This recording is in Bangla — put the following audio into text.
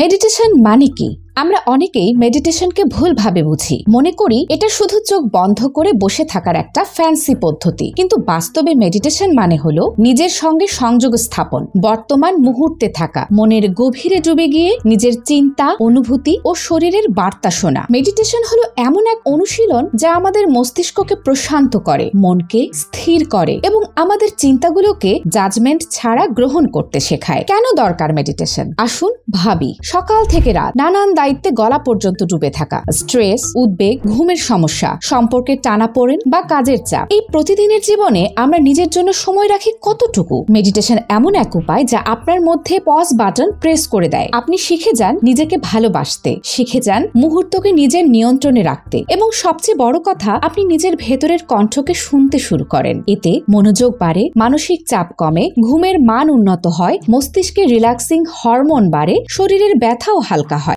মেডিটেশন মানে কি? আমরা অনেকেই মেডিটেশনকে ভুলভাবে বুঝি, মনে করি এটা শুধু চোখ বন্ধ করে বসে থাকার একটা ফ্যান্সি পদ্ধতি। কিন্তু বাস্তবে মেডিটেশন মানে হলো নিজের সঙ্গে সংযোগ স্থাপন, বর্তমান মুহূর্তে থাকা, মনের গভীরে ডুবে গিয়ে নিজের চিন্তা, অনুভূতি ও শরীরের বার্তা শোনা। মেডিটেশন হলো এমন এক অনুশীলন যা আমাদের মস্তিষ্ককে প্রশান্ত করে, মনকে স্থির করে এবং আমাদের চিন্তাগুলোকে জাজমেন্ট ছাড়া গ্রহণ করতে শেখায়। কেন দরকার মেডিটেশন? আসুন ভাবি। সকাল থেকে রাত নানান দায়িত্বে গলা পর্যন্ত ডুবে থাকা, স্ট্রেস, উদ্বেগ, ঘুমের সমস্যা, সম্পর্কের টানাপোড়েন বা কাজের চাপ, এই প্রতিদিনের জীবনে আমরা নিজের জন্য সময় রাখি কতটুকু? মেডিটেশন এমন এক উপায় যা আপনার মধ্যে পজ বাটন প্রেস করে দেয়। আপনি শিখে যান নিজেকে ভালোবাসতে, শিখে যান মুহূর্তকে নিজের নিয়ন্ত্রণে রাখতে এবং সবচেয়ে বড় কথা, আপনি নিজের ভেতরের কণ্ঠকে শুনতে শুরু করেন। এতে মনোযোগ বাড়ে, মানসিক চাপ কমে, ঘুমের মান উন্নত হয়, মস্তিষ্কে রিল্যাক্সিং হরমোন বাড়ে, শরীরের ব্যথাও হালকা হয়।